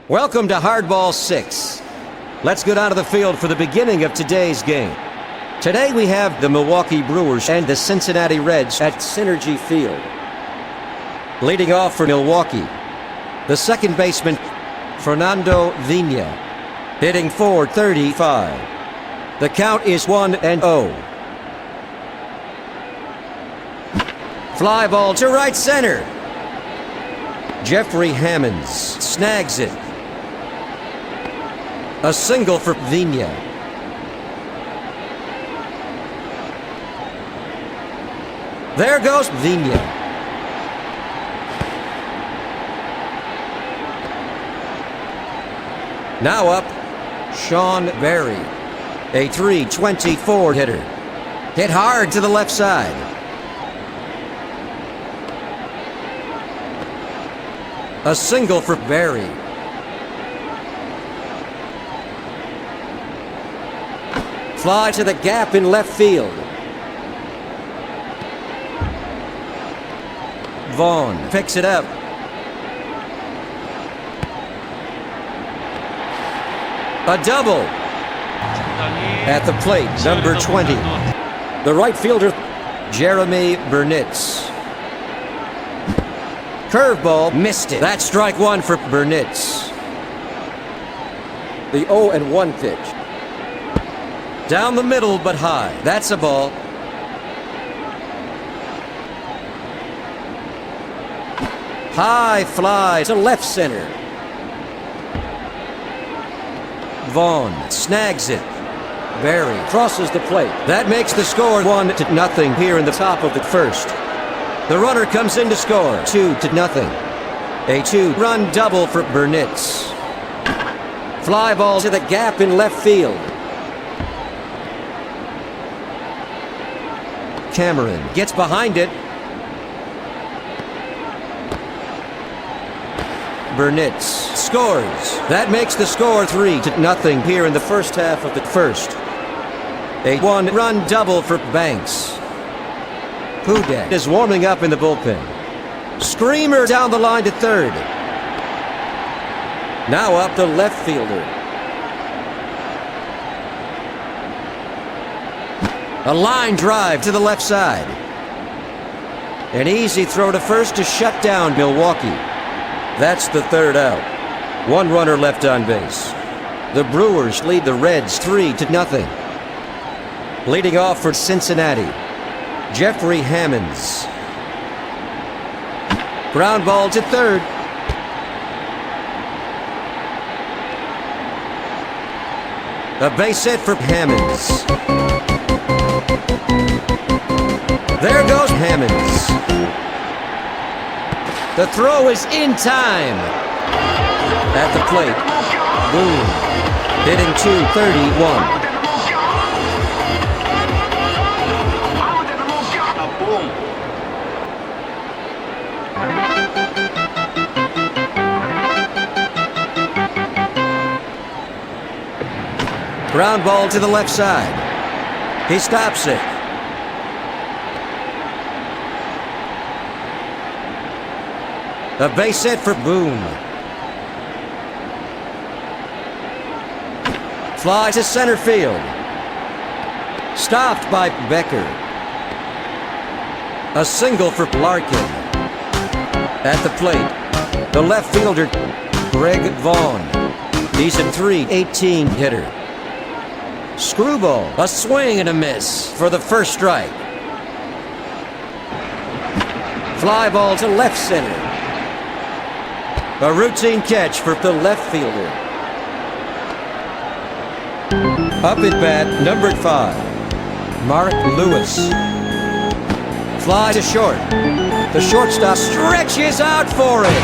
Welcome to Hardball 6. Let's go down to the field for the beginning of today's game. Today we have the Milwaukee Brewers and the Cincinnati Reds at Synergy Field. Leading off for Milwaukee, the second baseman, Fernando Vina, hitting .435. The count is 1-0. Fly ball to right center. Jeffrey Hammonds snags it. A single for Vina. There goes Vina. Now up, Sean Berry, a .324 hitter. Hit hard to the left side. A single for Berry. Fly to the gap in left field. Vaughn picks it up. A double. At the plate, number 20. The right fielder, Jeremy Burnitz. Curveball, missed it. That's strike one for Burnitz. The 0-1 pitch. Down the middle, but high. That's a ball. High fly to left center. Vaughn snags it. Berry crosses the plate. That makes the score 1-0 here in the top of the first. The runner comes in to score 2-0. A 2-run double for Burnitz. Fly ball to the gap in left field. Cameron gets behind it. Burnitz scores. That makes the score 3-0 here in the first half of the first. A 1-run double for Banks. Hudek is warming up in the bullpen. Screamer down the line to third. Now up the left fielder. A line drive to the left side. An easy throw to first to shut down Milwaukee. That's the third out. One runner left on base. The Brewers lead the Reds 3-0. Leading off for Cincinnati, Jeffrey Hammonds. Ground ball to third. A base hit for Hammonds. There goes Hammonds. The throw is in time. At the plate, Boone hitting .231. Ground ball to the left side. He stops it. A base hit for Boone. Fly to center field. Stopped by Becker. A single for Larkin. At the plate, the left fielder, Greg Vaughn. He's a .318 hitter. Screwball, a swing and a miss for the first strike. Fly ball to left center. A routine catch for the left fielder. Up at bat, number 5, Mark Lewis. Fly to short. The shortstop stretches out for it.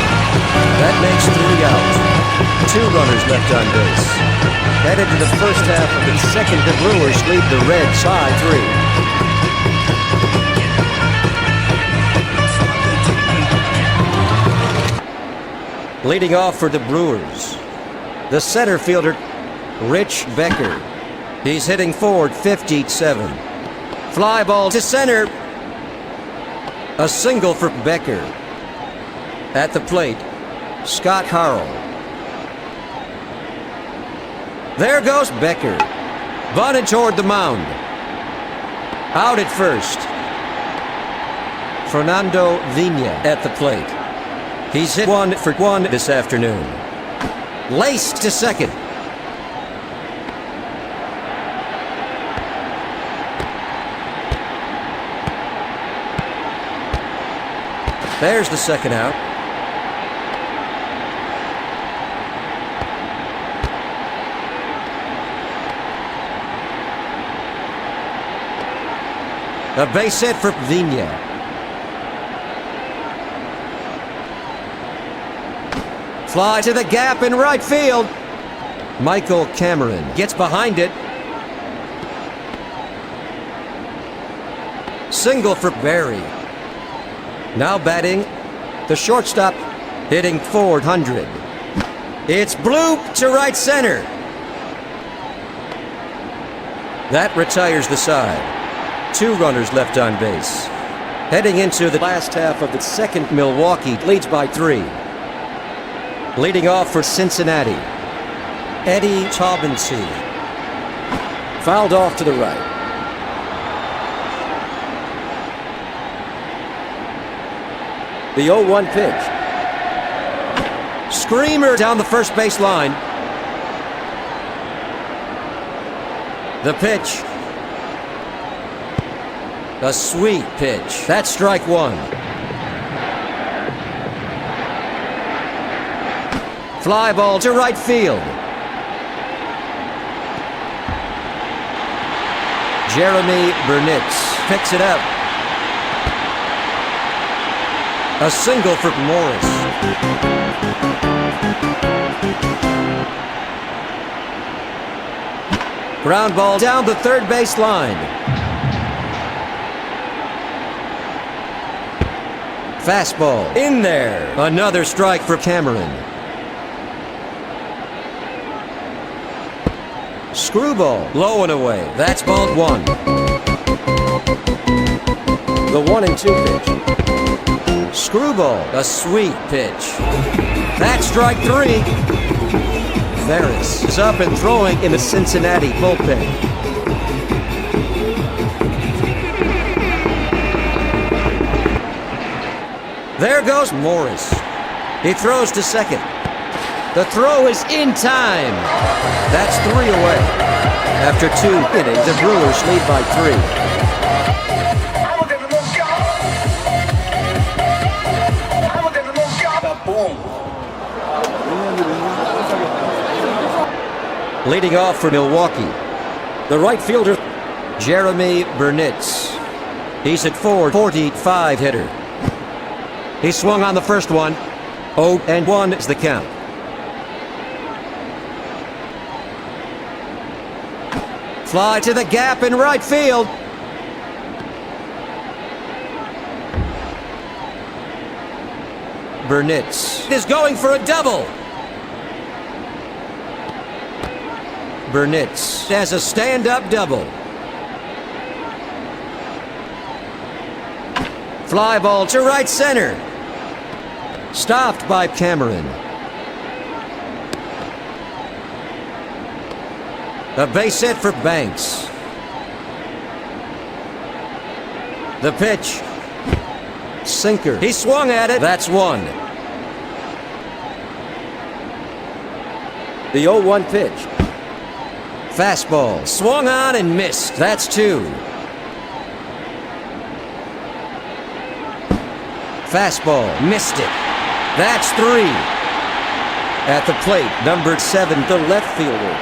That makes 3 outs. 2 runners left on base. Headed to the first half of the second, the Brewers lead the Reds 5-3. Leading off for the Brewers, the center fielder, Rich Becker. He's hitting .457. Fly ball to center. A single for Becker. At the plate, Karl. There goes Becker. Bunted toward the mound. Out at first. Fernando Vina at the plate. He's hit 1 for 1 this afternoon. Laced to second. There's the second out. A base hit for Vina. Fly to the gap in right field. Michael Cameron gets behind it. Single for Barry. Now batting, the shortstop, hitting .400. It's bloop to right center. That retires the side. 2 runners left on base. Heading into the last half of the second, Milwaukee leads by 3. Leading off for Cincinnati, Eddie Taubensee. Fouled off to the right. The 0-1 pitch. Screamer down the first base line. The pitch. A sweet pitch. That's strike 1. Fly ball to right field. Jeremy Burnitz picks it up. A single for Morris. Ground ball down the third base line. Fastball in there. Another strike for Cameron. Screwball low and away. That's ball 1. The 1-2 pitch. Screwball, a sweet pitch. That's strike 3. Ferris is up and throwing in the Cincinnati bullpen. There goes Morris. He throws to second. The throw is in time. That's 3 away. After 2 innings, the Brewers lead by 3. Leading off for Milwaukee, the right fielder, Jeremy Burnitz. He's at .445 hitter. He swung on the first one. 0-1 is the count. Fly to the gap in right field. Burnitz is going for a double. Burnitz has a stand-up double. Fly ball to right center. Stopped by Cameron. A base hit for Banks. The pitch. Sinker. He swung at it. That's 1. The 0-1 pitch. Fastball. Swung on and missed. That's 2. Fastball. Missed it. That's 3. At the plate, number 7, the left fielder.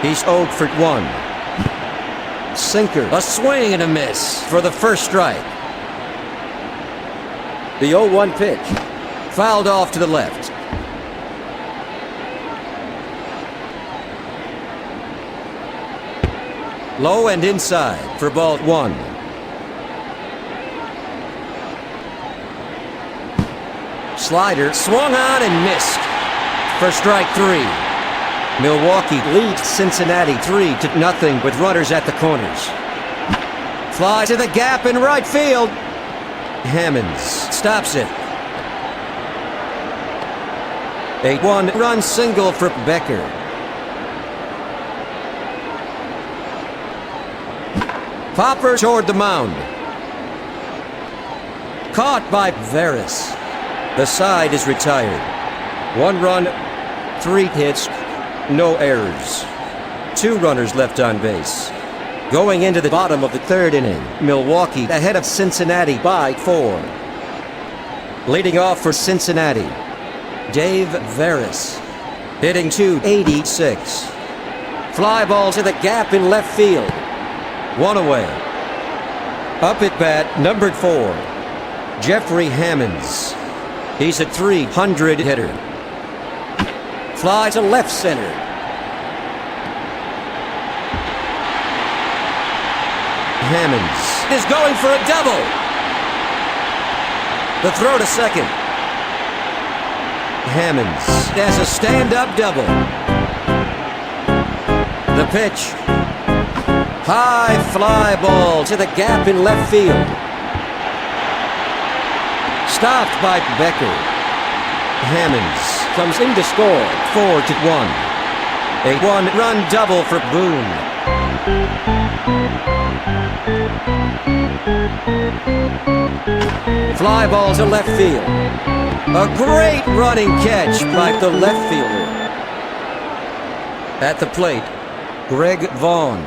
He's 0 for 1. Sinker. A swing and a miss for the first strike. The 0-1 pitch. Fouled off to the left. Low and inside for ball 1. Slider swung on and missed for strike 3. Milwaukee leads Cincinnati 3-0 with runners at the corners. Fly to the gap in right field. Hammonds stops it. A 1-run single for Becker. Popper toward the mound. Caught by Veras. The side is retired. 1 run, 3 hits, no errors. 2 runners left on base. Going into the bottom of the 3rd inning, Milwaukee ahead of Cincinnati by 4. Leading off for Cincinnati, Dave Veras, hitting .286. Fly ball to the gap in left field. 1 away. Up at bat, numbered 4, Jeffrey Hammonds. He's a .300 hitter. Fly to left center. Hammonds is going for a double. The throw to second. Hammonds has a stand-up double. The pitch. High fly ball to the gap in left field. Stopped by Becker. Hammonds comes in to score 4-1. A 1-run double for Boone. Fly ball to left field. A great running catch by the left fielder. At the plate, Greg Vaughn.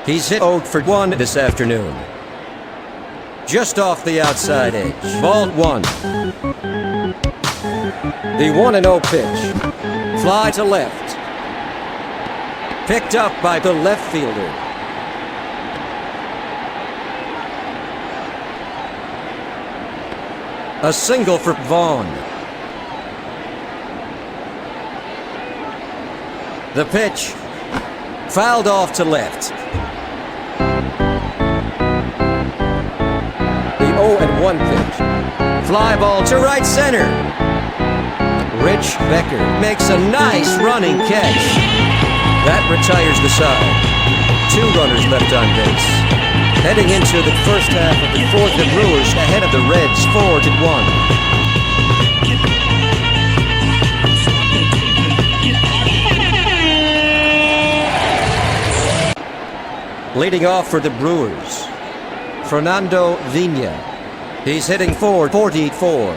He's hit 0 for 1 this afternoon. Just off the outside edge. Ball 1. The 1-0 pitch. Fly to left. Picked up by the left fielder. A single for Vaughn. The pitch. Fouled off to left. The 0-1 pitch. Fly ball to right center. Rich Becker makes a nice running catch. That retires the side. 2 runners left on base. Heading into the first half of the 4th, the Brewers ahead of the Reds 4-1. Leading off for the Brewers, Fernando Vina. He's hitting .444.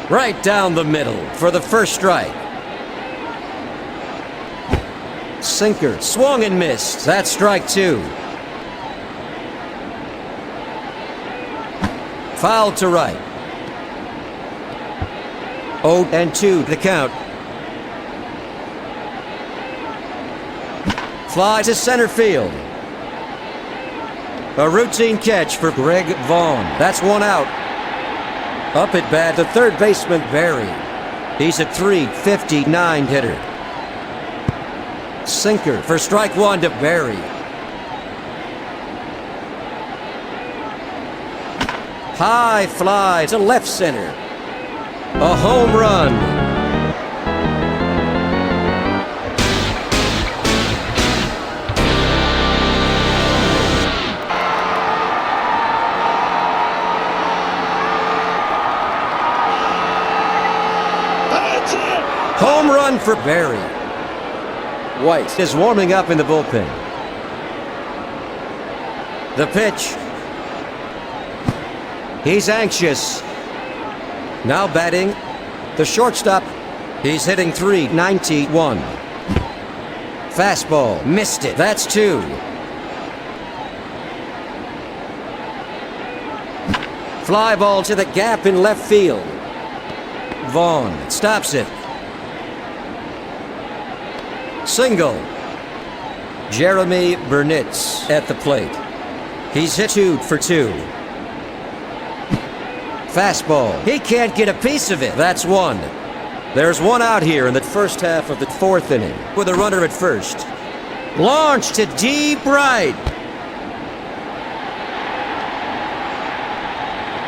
Right down the middle for the first strike. Sinker, swung and missed. That's strike 2. Foul to right. 0-2 the count. Fly to center field. A routine catch for Greg Vaughn. That's 1 out. Up at bat, the third baseman, Barry. He's a .359 hitter. Sinker for strike 1 to Barry. High fly to left center. A home run. Home run for Barry. White is warming up in the bullpen. The pitch. He's anxious. Now batting, the shortstop. He's hitting .391. Fastball, missed it. That's 2. Fly ball to the gap in left field. Vaughn stops it. Single. Jeremy Burnitz at the plate. He's hit 2 for 2. Fastball. He can't get a piece of it. That's 1. There's 1 out here in the first half of the 4th inning with a runner at first. Launched to deep right.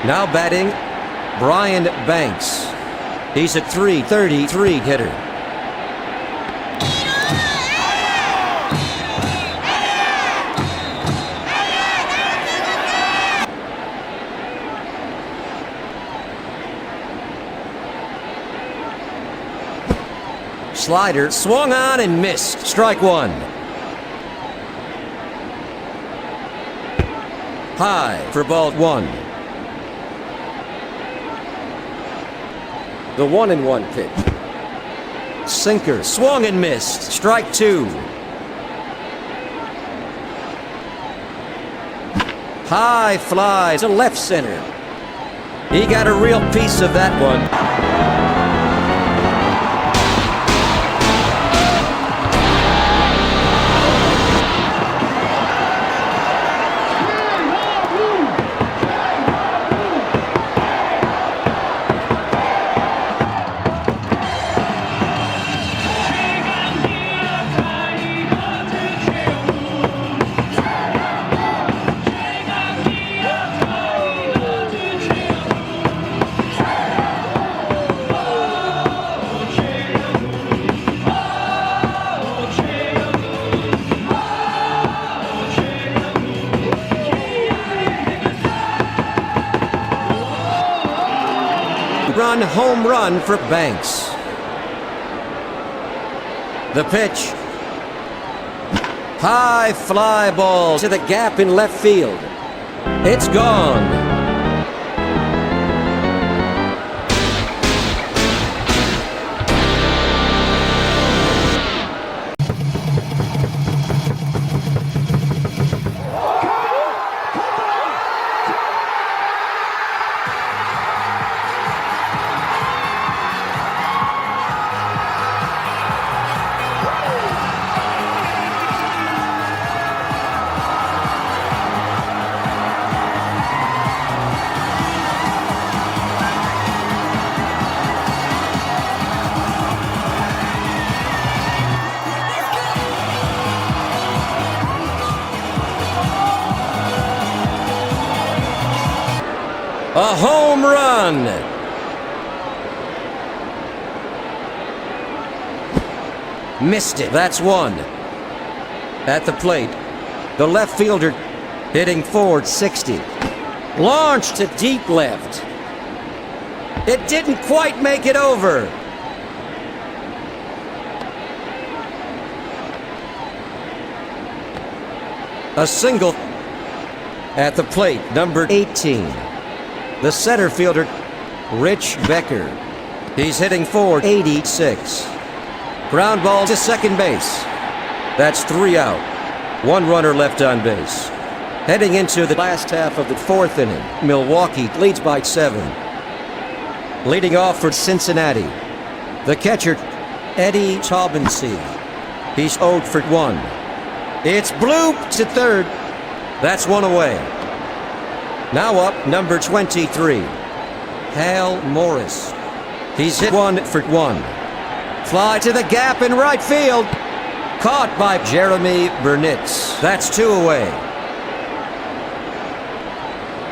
Now batting, Brian Banks. He's a .333 hitter. Slider swung on and missed. Strike 1. High for ball 1. The 1-1 pitch. Sinker, swung and missed. Strike 2. High fly to left center. He got a real piece of that one. Home run for Banks. The pitch. High fly ball to the gap in left field. It's gone. A home run. Missed it. That's one. At the plate, the left fielder hitting forward 60. Launched to deep left. It didn't quite make it over. A single at the plate, number 18. The center fielder, Rich Becker. He's hitting forward 86. Ground ball to second base. That's 3 out. 1 runner left on base. Heading into the last half of the 4th inning, Milwaukee leads by 7. Leading off for Cincinnati, the catcher, Eddie Taubensee. He's 0 for 1. It's blooped to third. That's 1 away. Now up, number 23, Hal Morris. He's hit 1 for 1. Fly to the gap in right field. Caught by Jeremy Burnitz. That's 2 away.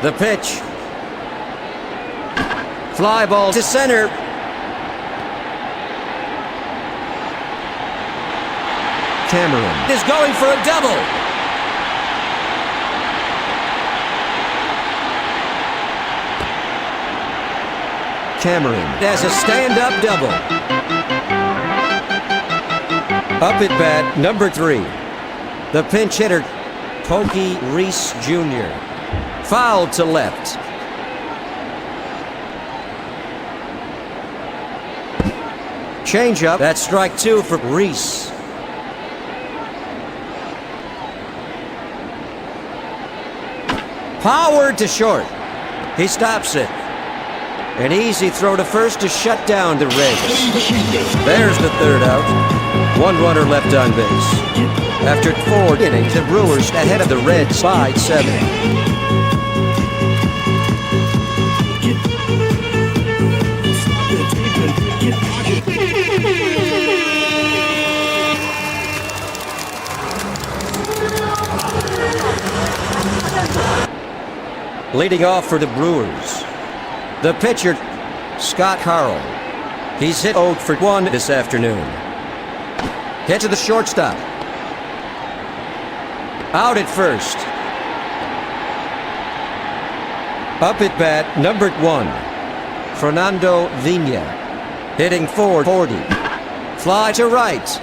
The pitch. Fly ball to center. Cameron is going for a double. Cameron has a stand-up double. Up at bat, number 3. The pinch hitter, Pokey Reese Jr. Foul to left. Changeup, that's strike 2 for Reese. Powered to short. He stops it. An easy throw to first to shut down the Reds. There's the 3rd out. 1 runner left on base. After 4 innings, the Brewers ahead of the Reds by 7. Leading off for the Brewers, the pitcher, Scott Karl. He's hit 0 for 1 this afternoon. Hit to the shortstop. Out at first. Up at bat, number 1, Fernando Vina. Hitting forward 40. Fly to right.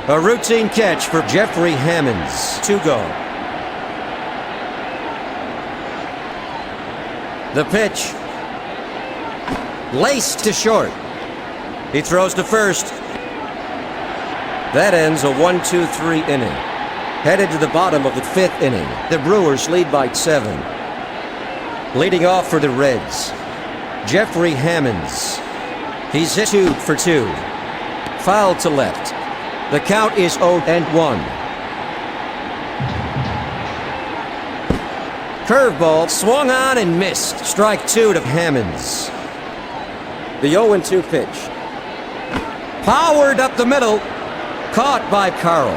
A routine catch for Jeffrey Hammonds. 2 go. The pitch. Laced to short. He throws to first. That ends a 1-2-3 inning. Headed to the bottom of the 5th inning. The Brewers lead by 7. Leading off for the Reds, Jeffrey Hammonds. He's hit 2 for 2. Foul to left. The count is 0-1. Curveball swung on and missed. Strike 2 to Hammonds. The 0-2 pitch. Powered up the middle. Caught by Karl.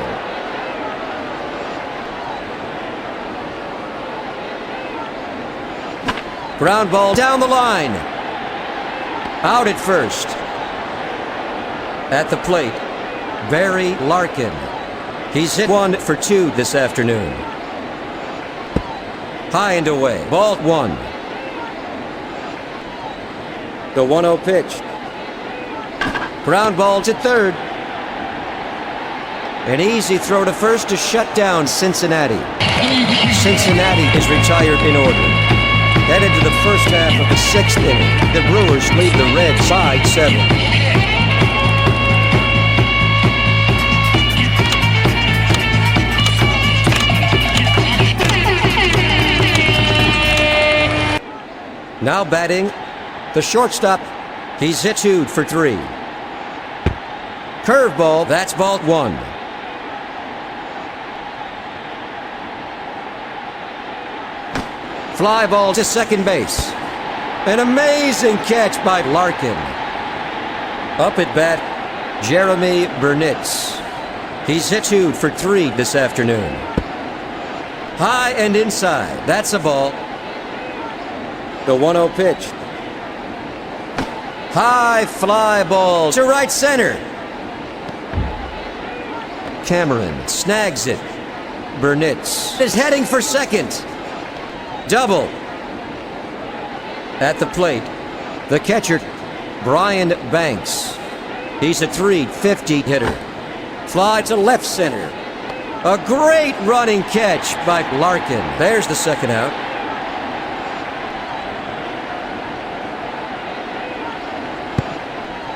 Ground ball down the line. Out at first. At the plate, Barry Larkin. He's hit 1 for 2 this afternoon. High and away. Ball 1. The 1-0 pitch. Ground ball to third. An easy throw to first to shut down Cincinnati. Cincinnati is retired in order. Headed to the first half of the 6th inning. The Brewers lead the Reds by 7. Now batting, the shortstop. He's hit 2 for 3. Curveball, that's ball 1. Fly ball to second base. An amazing catch by Larkin. Up at bat, Jeremy Burnitz. He's hit 2 for 3 this afternoon. High and inside. That's a ball. The 1-0 pitch. High fly ball to right center. Cameron snags it. Burnitz is heading for second. Double. At the plate, the catcher, Brian Banks. He's a .350 hitter. Fly to left center. A great running catch by Larkin. There's the second out.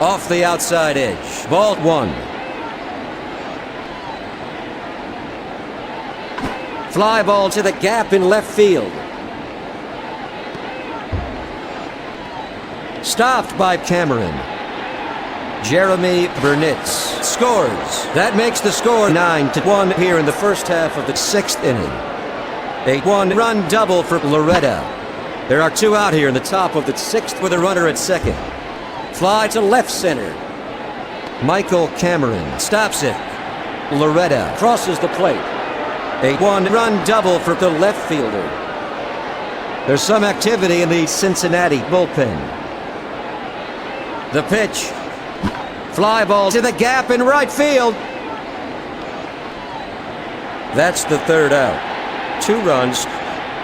Off the outside edge. Ball 1. Fly ball to the gap in left field. Stopped by Cameron. Jeremy Burnitz scores. That makes the score 9-1 here in the first half of the 6th inning. A 1-run double for Loretta. There are 2 out here in the top of the 6th with a runner at second. Fly to left center. Michael Cameron stops it. Loretta crosses the plate. A 1-run double for the left fielder. There's some activity in the Cincinnati bullpen. The pitch. Fly ball to the gap in right field. That's the 3rd out. 2 runs,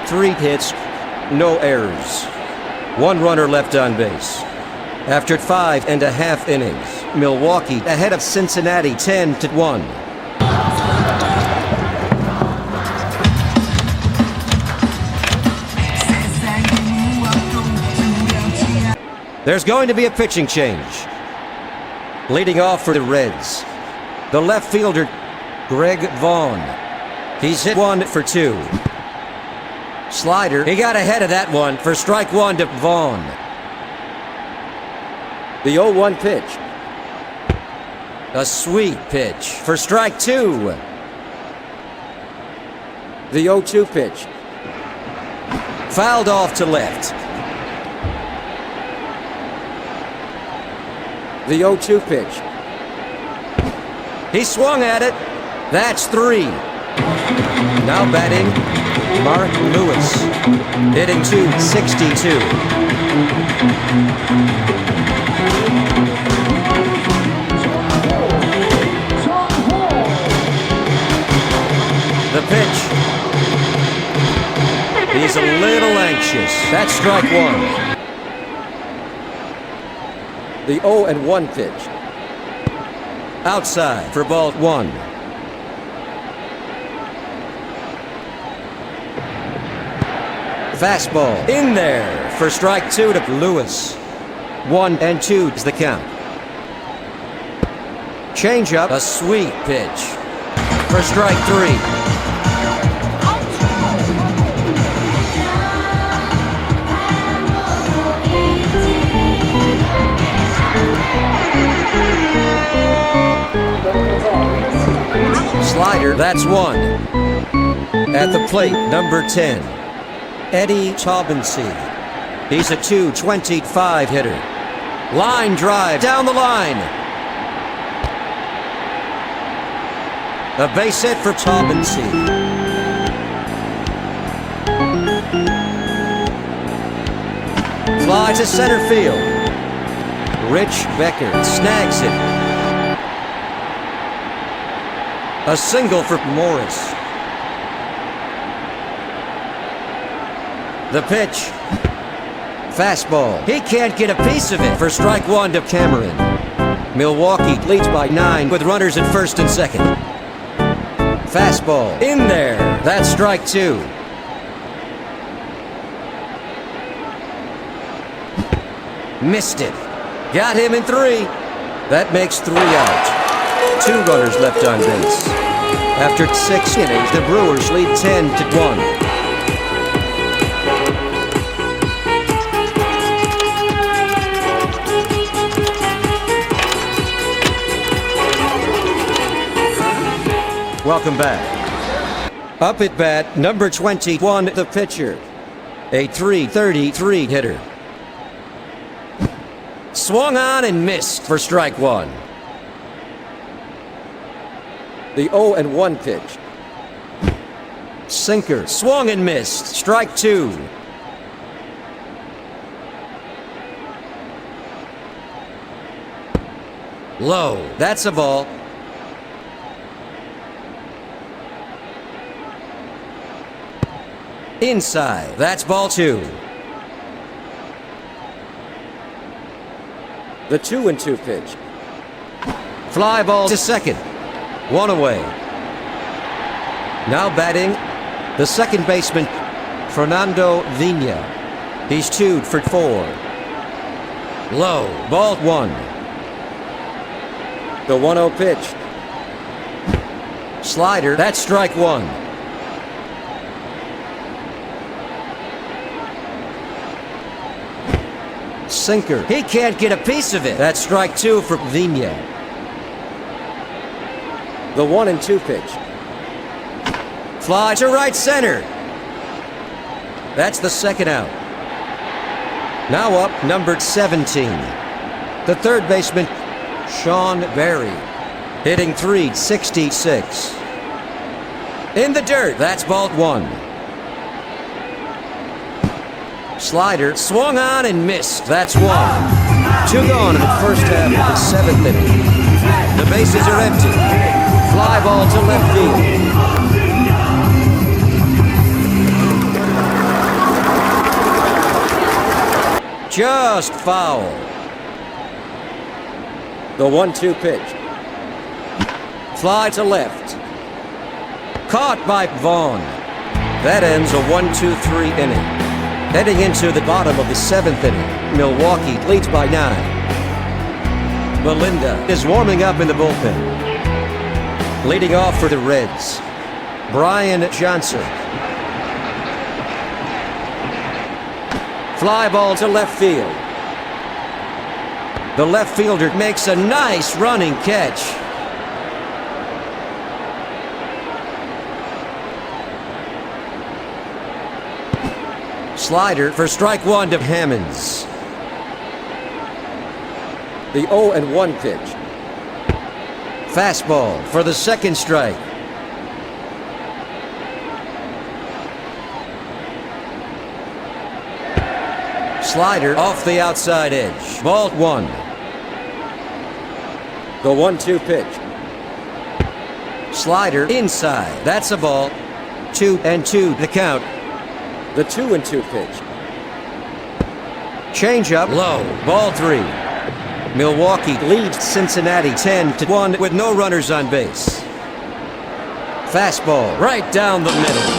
3 hits, no errors. 1 runner left on base. After 5.5 innings, Milwaukee ahead of Cincinnati 10-1. There's going to be a pitching change. Leading off for the Reds, the left fielder, Greg Vaughn. He's hit 1 for 2. Slider, he got ahead of that one for strike 1 to Vaughn. The 0-1 pitch. A sweet pitch for strike 2. The 0-2 pitch. Fouled off to left. The 0-2 pitch. He swung at it. That's 3. Now batting, Mark Lewis. Hitting .262. The pitch. He's a little anxious. That's strike 1. The 0-1 pitch. Outside for ball 1. Fastball in there for strike 2 to Lewis. 1-2 is the count. Changeup, a sweet pitch for strike 3. Slider, that's 1. At the plate, number 10, Eddie Taubensee. He's a .225 hitter. Line drive down the line. A base hit for Taubensee. Fly to center field. Rich Becker snags it. A single for Morris. The pitch. Fastball. He can't get a piece of it for strike 1 to Cameron. Milwaukee leads by 9 with runners at first and second. Fastball in there. That's strike 2. Missed it. Got him in 3. That makes 3 out. 2 runners left on base. After 6 innings, the Brewers lead 10-1. Welcome back. Up at bat, number 21, the pitcher. A .333 hitter. Swung on and missed for strike 1. The 0-1 pitch. Sinker, swung and missed. Strike 2. Low, that's a ball. Inside, that's ball 2. The 2-2 pitch. Fly ball to second. 1 away. Now batting, the second baseman, Fernando Vina. He's 2 for 4. Low, ball 1. The 1-0 pitch. Slider, that's strike 1. Sinker, he can't get a piece of it. That's strike 2 for Vina. The 1-2 pitch. Fly to right center. That's the second out. Now up, number 17. The third baseman, Sean Berry. Hitting .366. In the dirt, that's ball 1. Slider swung on and missed. That's 1. 2 gone in the first half of the 7th inning. The bases are empty. Fly ball to left field. Just foul. The 1-2 pitch. Fly to left. Caught by Vaughn. That ends a 1-2-3 inning. Heading into the bottom of the 7th inning, Milwaukee leads by 9. Belinda is warming up in the bullpen. Leading off for the Reds, Brian Johnson. Fly ball to left field. The left fielder makes a nice running catch. Slider for strike 1 to Hammonds. The 0-1 pitch. Fastball for the second strike. Slider off the outside edge. Ball 1. The 1-2 pitch. Slider inside. That's a ball. 2-2 the count. The 2-2 pitch. Changeup low. Ball 3. Milwaukee leads Cincinnati 10-1 with no runners on base. Fastball right down the middle.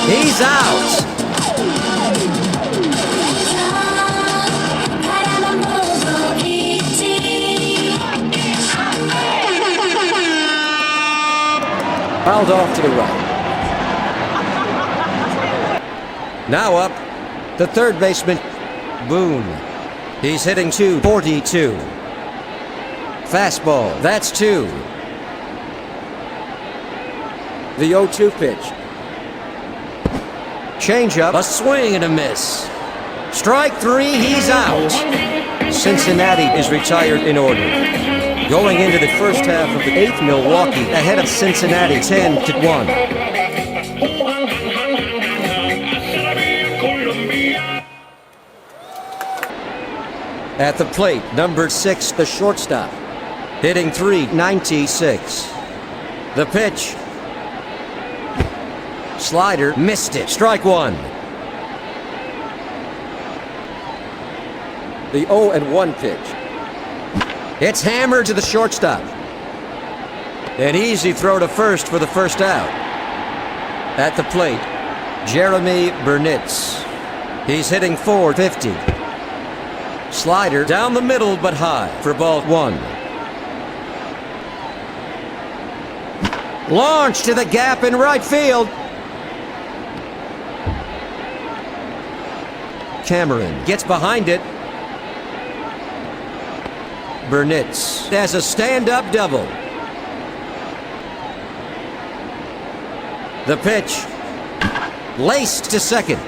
He's out. Fouled off to the right. Now up, the third baseman, Boone. He's hitting .242. Fastball, that's 2. The 0-2 pitch. Changeup, a swing and a miss. Strike 3, he's out. Cincinnati is retired in order. Going into the first half of the 8th, Milwaukee ahead of Cincinnati 10-1. At the plate, number 6, the shortstop. Hitting .396. The pitch. Slider, missed it. Strike 1. The 0-1 pitch. It's hammered to the shortstop. An easy throw to first for the first out. At the plate, Jeremy Burnitz. He's hitting .450. Slider down the middle but high for ball 1. Launch to the gap in right field. Cameron gets behind it. Burnitz has a stand-up double. The pitch. Laced to second.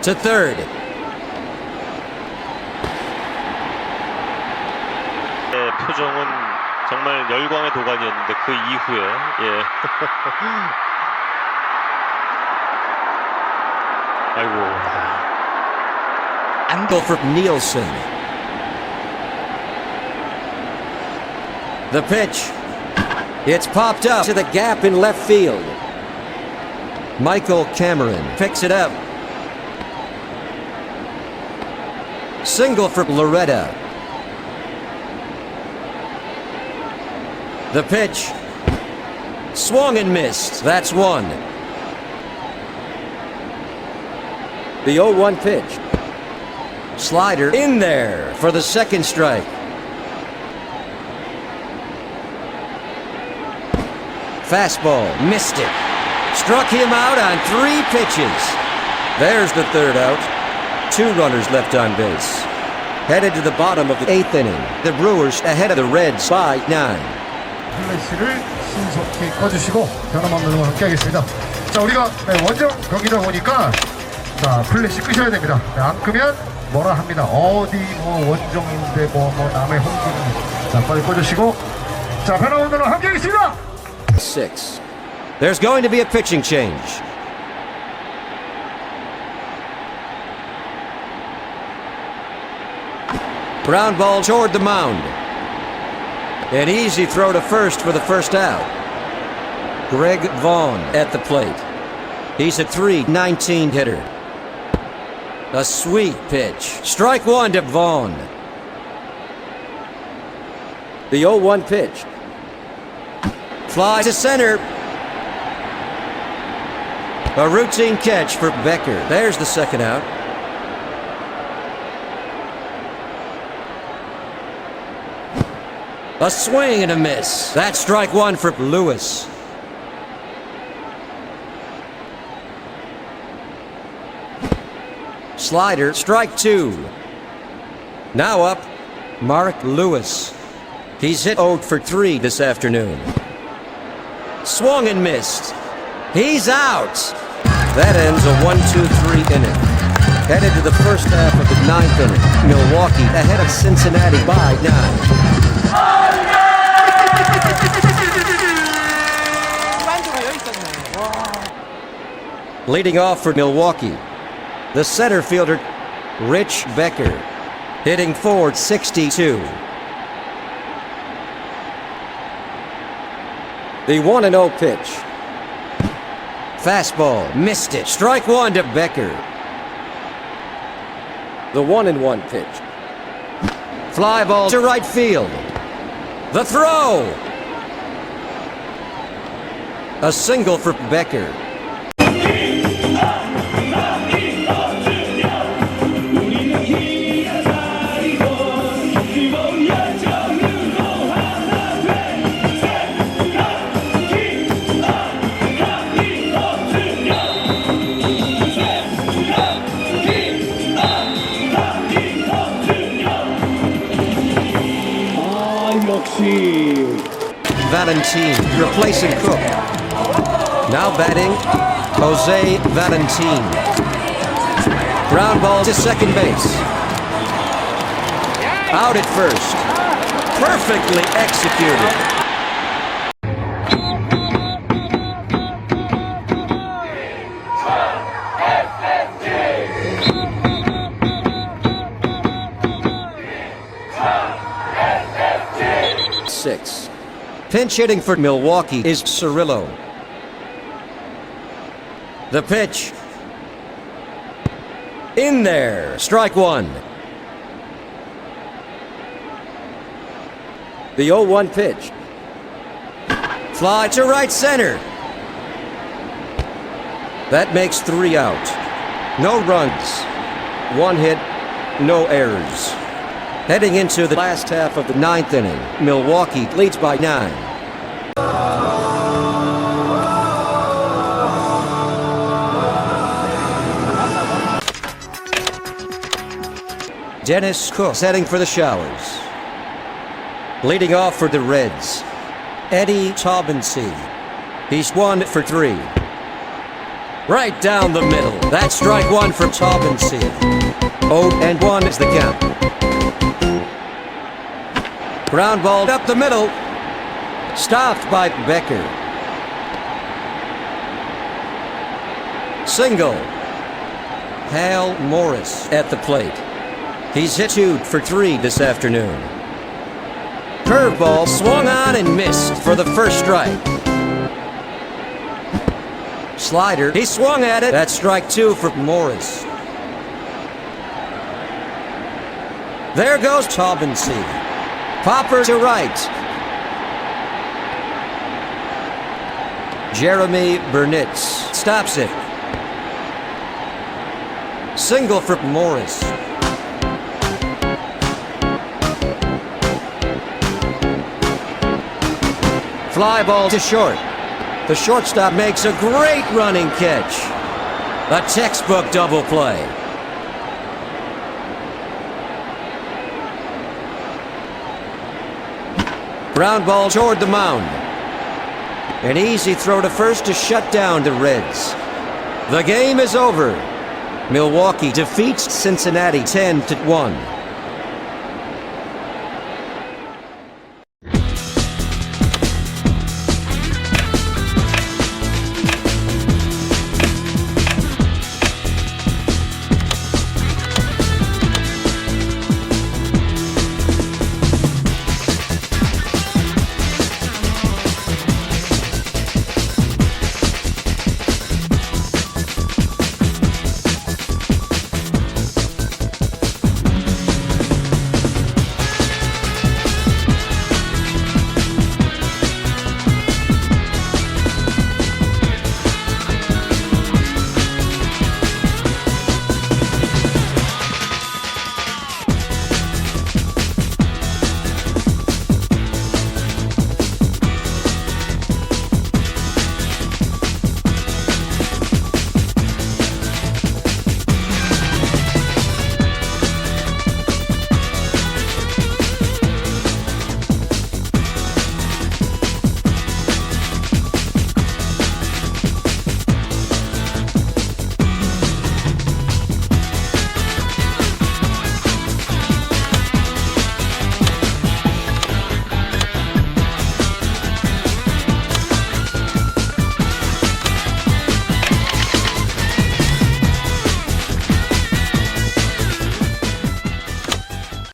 To third. 표정은 정말 열광의 도가니였는데 그 이후에 아이고. Angle for Nielsen. The pitch. It's popped up to the gap in left field. Michael Cameron picks it up. Single for Loretta. The pitch. Swung and missed. That's 1. The 0-1 pitch. Slider in there for the second strike. Fastball, missed it. Struck him out on 3 pitches. There's the third out. 2 runners left on base. Headed to the bottom of the 8th inning. The Brewers ahead of the Reds by 9. 플래시를 신속히 꺼주시고 변함없는 응원 함께 하겠습니다. 자, 우리가 원정 경기다 보니까 자, 플래시 끄셔야 됩니다. 안 끄면 뭐라 합니다. 어디 원정인데 남의 홈팀. 자, 빨리 꺼주시고 자, 변함없는 응원 함께 하겠습니다. 6. There's going to be a pitching change. Ground ball toward the mound. An easy throw to first for the first out. Greg Vaughn at the plate. He's a .319 hitter. A sweet pitch. Strike 1 to Vaughn. The 0-1 pitch. Fly to center. A routine catch for Becker. There's the second out. A swing and a miss. That's strike 1 for Lewis. Slider, strike 2. Now up, Mark Lewis. He's hit 0 for 3 this afternoon. Swung and missed. He's out. That ends a 1-2-3 inning. Headed to the first half of the 9th inning. Milwaukee ahead of Cincinnati by 9. Leading off for Milwaukee, the center fielder, Rich Becker, hitting .462. The 1-0 pitch. Fastball, missed it. Strike 1 to Becker. The 1-1 pitch. Fly ball to right field. The throw. A single for Becker. Valentine. Valentine replacing Cook. Now batting, Jose Valentine. Ground ball to second base. Out at first. Perfectly executed. 6. Pinch hitting for Milwaukee is Cirillo. The pitch. In there. Strike one. The 0-1 pitch. Fly to right center. That makes 3 out. No runs. 1 hit, no errors. Heading into the last half of the 9th inning, Milwaukee leads by 9. Dennis Cook heading for the showers. Leading off for the Reds, Eddie Taubensee. He's 1 for 3. Right down the middle. That's strike one for Taubensee. 0-1 is the count. Ground ball up the middle. Stopped by Becker. Single. Hal Morris at the plate. He's hit 2 for 3 this afternoon. Curveball swung on and missed for the first strike. Slider, he swung at it. That's strike 2 for Morris. There goes Taubensee. Popper to right. Jeremy Burnitz stops it. Single for Morris. Fly ball to short. The shortstop makes a great running catch. A textbook double play. Ground ball toward the mound. An easy throw to first to shut down the Reds. The game is over. Milwaukee defeats Cincinnati 10-1.